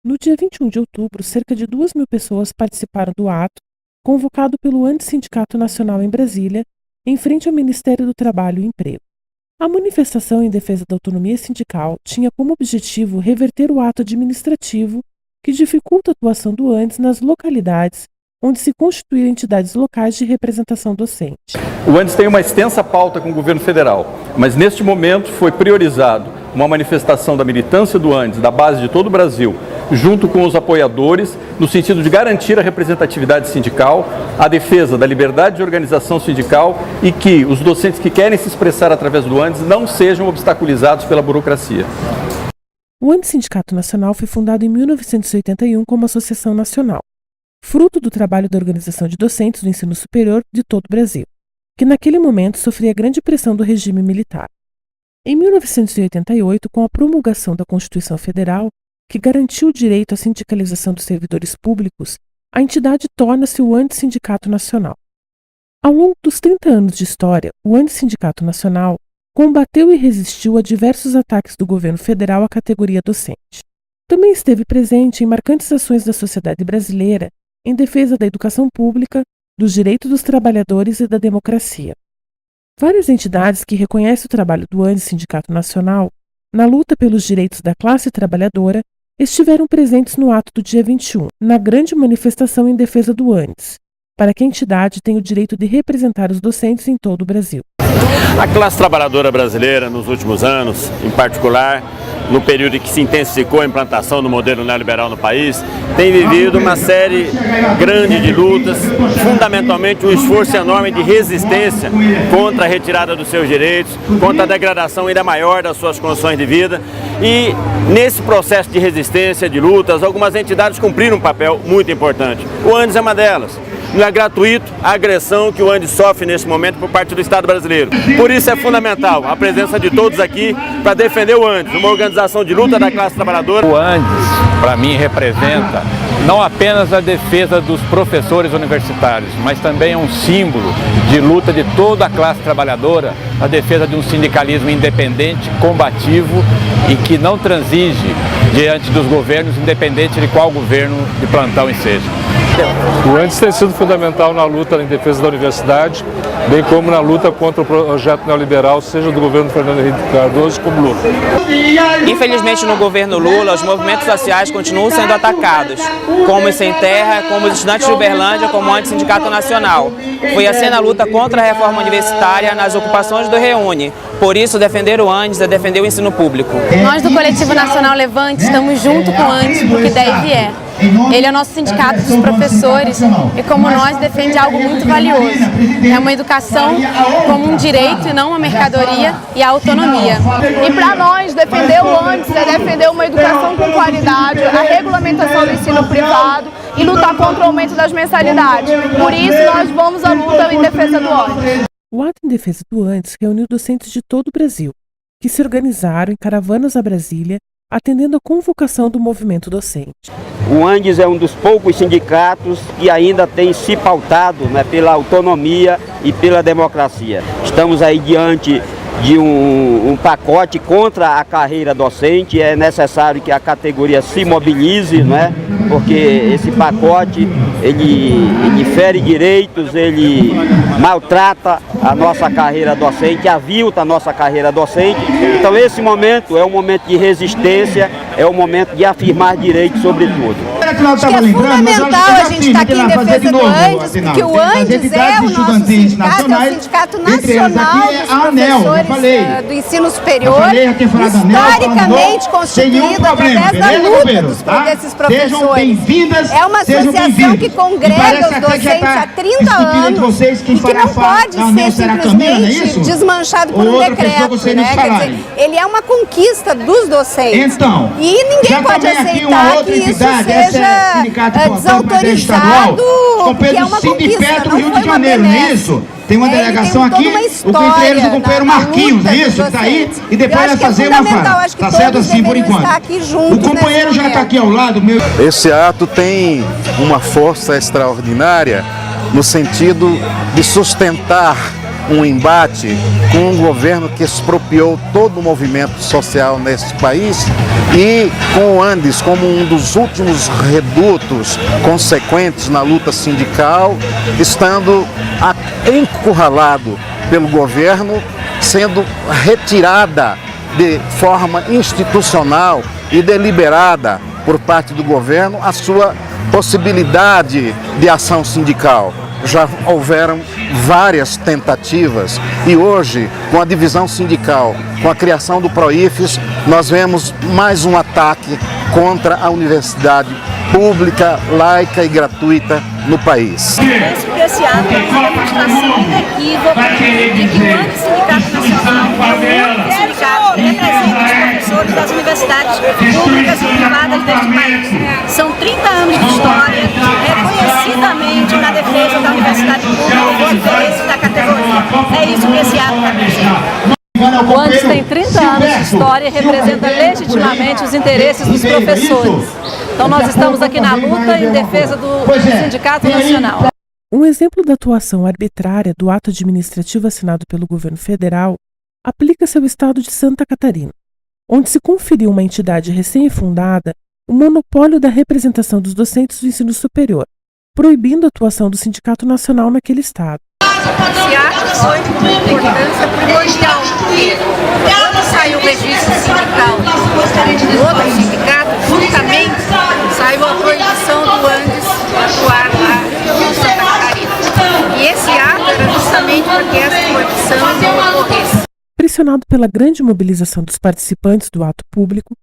No dia 21 de outubro, cerca de 2.000 pessoas participaram do ato convocado pelo Antissindicato Nacional em Brasília, em frente ao Ministério do Trabalho e Emprego. A manifestação em defesa da autonomia sindical tinha como objetivo reverter o ato administrativo que dificulta a atuação do ANDES nas localidades onde se constituem entidades locais de representação docente. O ANDES tem uma extensa pauta com o governo federal, mas neste momento foi priorizado uma manifestação da militância do ANDES, da base de todo o Brasil, junto com os apoiadores, no sentido de garantir a representatividade sindical, a defesa da liberdade de organização sindical e que os docentes que querem se expressar através do ANDES não sejam obstaculizados pela burocracia. O Antissindicato Nacional foi fundado em 1981 como associação nacional, fruto do trabalho da Organização de Docentes do Ensino Superior de todo o Brasil, que naquele momento sofria grande pressão do regime militar. Em 1988, com a promulgação da Constituição Federal, que garantiu o direito à sindicalização dos servidores públicos, a entidade torna-se o Antissindicato Nacional. Ao longo dos 30 anos de história, o Antissindicato Nacional combateu e resistiu a diversos ataques do governo federal à categoria docente. Também esteve presente em marcantes ações da sociedade brasileira em defesa da educação pública, dos direitos dos trabalhadores e da democracia. Várias entidades que reconhecem o trabalho do Antissindicato Nacional na luta pelos direitos da classe trabalhadora estiveram presentes no ato do dia 21, na grande manifestação em defesa do ANDES, para que a entidade tenha o direito de representar os docentes em todo o Brasil. A classe trabalhadora brasileira, nos últimos anos, em particular, no período em que se intensificou a implantação do modelo neoliberal no país, tem vivido uma série grande de lutas, fundamentalmente um esforço enorme de resistência contra a retirada dos seus direitos, contra a degradação ainda maior das suas condições de vida. E nesse processo de resistência, de lutas, algumas entidades cumpriram um papel muito importante. O ANDES é uma delas. Não é gratuito a agressão que o ANDES sofre nesse momento por parte do Estado brasileiro. Por isso é fundamental a presença de todos aqui para defender o ANDES, uma organização de luta da classe trabalhadora. O ANDES, para mim, representa não apenas a defesa dos professores universitários, mas também é um símbolo de luta de toda a classe trabalhadora, a defesa de um sindicalismo independente, combativo e que não transige diante dos governos, independente de qual governo de plantão seja. O ANDES tem sido fundamental na luta em defesa da universidade, bem como na luta contra o projeto neoliberal, seja do governo Fernando Henrique Cardoso como Lula. Infelizmente, no governo Lula, os movimentos sociais continuam sendo atacados, como os Sem Terra, como os estudantes de Uberlândia, como o Antissindicato Nacional. Foi assim na luta contra a reforma universitária nas ocupações do Reúne. Por isso, defender o ANDES é defender o ensino público. Nós do Coletivo Nacional Levante estamos junto com o ANDES porque daí é. Ele é o nosso sindicato dos professores e, como nós, defende algo muito valioso. É uma educação como um direito e não uma mercadoria, e a autonomia. E para nós, defender o ANDES é defender uma educação com qualidade, a regulamentação do ensino privado e lutar contra o aumento das mensalidades. Por isso, nós vamos à luta em defesa do ANDES. O ato em defesa do ANDES reuniu docentes de todo o Brasil, que se organizaram em caravanas a Brasília, atendendo à convocação do movimento docente. O ANDES é um dos poucos sindicatos que ainda tem se pautado, né, pela autonomia e pela democracia. Estamos aí diante de um pacote contra a carreira docente. É necessário que a categoria se mobilize, né, porque esse pacote ele fere direitos, ele maltrata a nossa carreira docente, avilta a nossa carreira docente. Então esse momento é um momento de resistência, é um momento de afirmar direitos sobretudo. Acho que é fundamental a gente estar aqui em defesa do ANDES, porque o ANDES é o nosso sindicato, é o Sindicato Nacional dos Professores do Ensino Superior, historicamente constituído através da luta desses professores. É uma associação que congrega os docentes há 30 anos e que não pode ser simplesmente desmanchado por um decreto, né? Quer dizer, ele é uma conquista dos docentes. E ninguém pode aceitar que isso seja desautorizado, porque é uma conquista, não foi uma benesse. Tem uma delegação aqui, o entre eles o companheiro Marquinhos, é isso? Está aí, e depois vai fazer uma fala. Está certo assim por enquanto. O companheiro já está aqui ao lado meu. Esse ato tem uma força extraordinária no sentido de sustentar um embate com um governo que expropriou todo o movimento social nesse país e com o Andes como um dos últimos redutos consequentes na luta sindical, estando encurralado pelo governo, sendo retirada de forma institucional e deliberada por parte do governo a sua possibilidade de ação sindical. Já houveram várias tentativas e hoje, com a divisão sindical, com a criação do PROIFES, nós vemos mais um ataque contra a universidade pública, laica e gratuita no país. Penso que esse ato é uma demonstração inequívoca de que o Antissindicato Nacional é o único sindicato que representa os professores das universidades públicas e privadas deste país. São 30 anos de história, reconhecidamente na defesa da universidade pública e dos interesses da categoria. É isso que esse ato representa. O Andes tem 30 anos de história e representa legitimamente os interesses dos professores. Então nós estamos aqui na luta em defesa do Sindicato Nacional. Um exemplo da atuação arbitrária do ato administrativo assinado pelo governo federal aplica-se ao estado de Santa Catarina, onde se conferiu a uma entidade recém-fundada o monopólio da representação dos docentes do ensino superior, proibindo a atuação do Sindicato Nacional naquele estado. Esse ato foi de uma importância primordial, porque quando saiu o registro sindical do outro sindicato, justamente saiu a proibição do Andes atuar lá em Santa Catarina. E esse ato era justamente para que essa proibição não ocorresse. Pressionado pela grande mobilização dos participantes do ato público,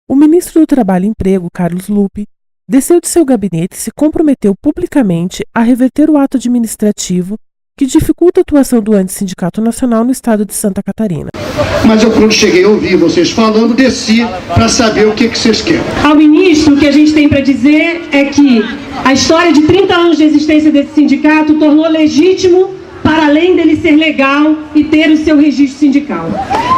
o ministro do Trabalho e Emprego, Carlos Lupe, desceu de seu gabinete e se comprometeu publicamente a reverter o ato administrativo que dificulta a atuação do Antissindicato Nacional no estado de Santa Catarina. Mas eu, quando cheguei a ouvir vocês falando, desci para saber o que vocês querem. Ao ministro, o que a gente tem para dizer é que a história de 30 anos de existência desse sindicato tornou legítimo, para além dele ser legal e ter o seu registro sindical.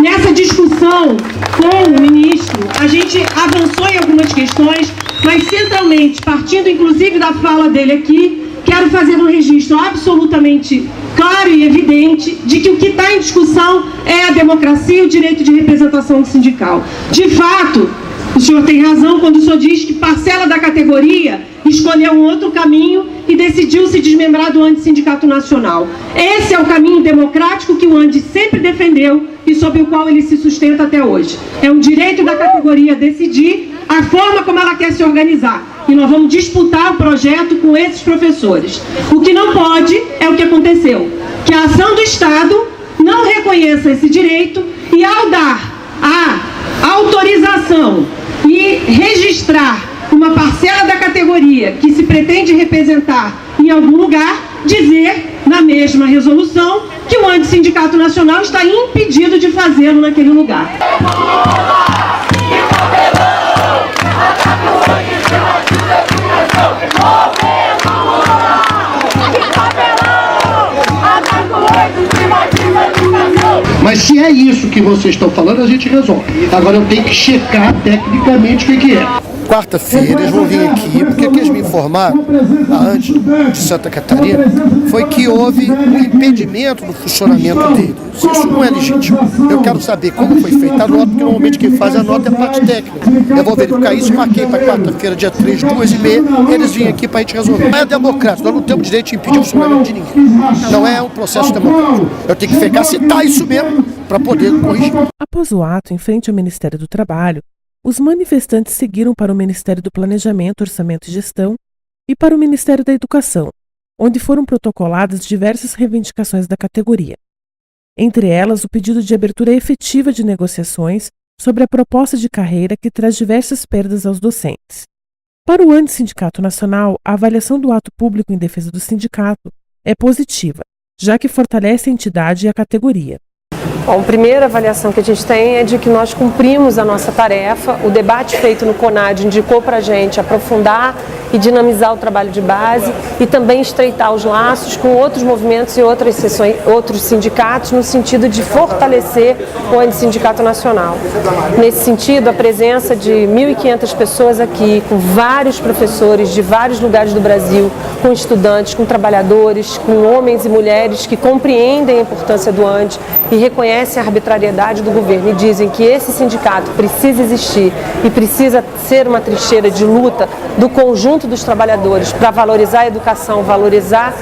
Nessa discussão com o ministro, a gente avançou em algumas questões, mas centralmente, partindo inclusive da fala dele aqui, quero fazer um registro absolutamente claro e evidente de que o que está em discussão é a democracia e o direito de representação sindical. De fato, o senhor tem razão quando o senhor diz que parcela da categoria escolheu um outro caminho e decidiu se desmembrar do Antissindicato Nacional. Esse é o caminho democrático que o Andes sempre defendeu e sobre o qual ele se sustenta até hoje. É um direito da categoria decidir a forma como ela quer se organizar. E nós vamos disputar o projeto com esses professores. O que não pode é o que aconteceu, que a ação do Estado não reconheça esse direito e ao dar a autorização e registrar uma parcela da categoria que se pretende representar em algum lugar, dizer na mesma resolução que o Antissindicato Nacional está impedido de fazê-lo naquele lugar. Mas se é isso que vocês estão falando, a gente resolve. Agora eu tenho que checar tecnicamente o que é. Quarta-feira eles vão vir aqui, porque o que eles me informaram, antes de Santa Catarina, foi que houve um impedimento do funcionamento deles. Isso não é legítimo. Eu quero saber como foi feita a nota, porque normalmente quem faz a nota é a parte técnica. Eu vou verificar isso, marquei para quarta-feira, dia 3, 2h30, eles vêm aqui para a gente resolver. Não é democrático, nós não temos direito de impedir o funcionamento de ninguém. Não é um processo democrático. Eu tenho que ficar, citar isso mesmo, para poder corrigir. Após o ato, em frente ao Ministério do Trabalho, os manifestantes seguiram para o Ministério do Planejamento, Orçamento e Gestão e para o Ministério da Educação, onde foram protocoladas diversas reivindicações da categoria. Entre elas, o pedido de abertura efetiva de negociações sobre a proposta de carreira que traz diversas perdas aos docentes. Para o Antissindicato Nacional, a avaliação do ato público em defesa do sindicato é positiva, já que fortalece a entidade e a categoria. Bom, a primeira avaliação que a gente tem é de que nós cumprimos a nossa tarefa. O debate feito no CONAD indicou para a gente aprofundar e dinamizar o trabalho de base e também estreitar os laços com outros movimentos e outras seções, outros sindicatos, no sentido de fortalecer o Antissindicato Nacional. Nesse sentido, a presença de 1.500 pessoas aqui, com vários professores de vários lugares do Brasil, com estudantes, com trabalhadores, com homens e mulheres que compreendem a importância do ANTI e reconhecem a arbitrariedade do governo e dizem que esse sindicato precisa existir e precisa ser uma trincheira de luta do conjunto dos trabalhadores para valorizar a educação, valorizar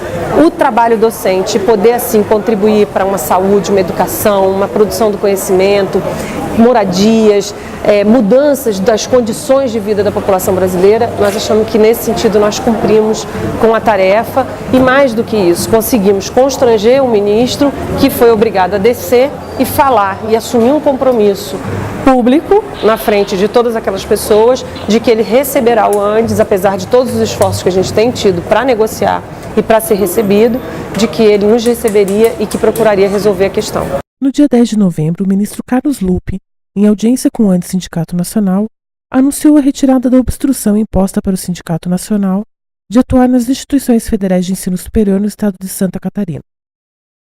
o trabalho docente e poder assim contribuir para uma saúde, uma educação, uma produção do conhecimento, moradias, mudanças das condições de vida da população brasileira. Nós achamos que nesse sentido nós cumprimos com a tarefa e mais do que isso, conseguimos constranger o ministro que foi obrigado a descer e falar e assumir um compromisso público na frente de todas aquelas pessoas de que ele receberá o ANDES, apesar de todos os esforços que a gente tem tido para negociar e para ser recebido, de que ele nos receberia e que procuraria resolver a questão. No dia 10 de novembro, o ministro Carlos Lupe, em audiência com o Antissindicato Nacional, anunciou a retirada da obstrução imposta para o Sindicato Nacional de atuar nas instituições federais de ensino superior no estado de Santa Catarina.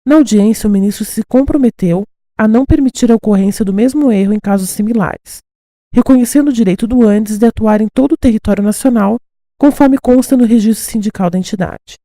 Na audiência, o ministro se comprometeu a não permitir a ocorrência do mesmo erro em casos similares, reconhecendo o direito do ANDES de atuar em todo o território nacional, conforme consta no registro sindical da entidade.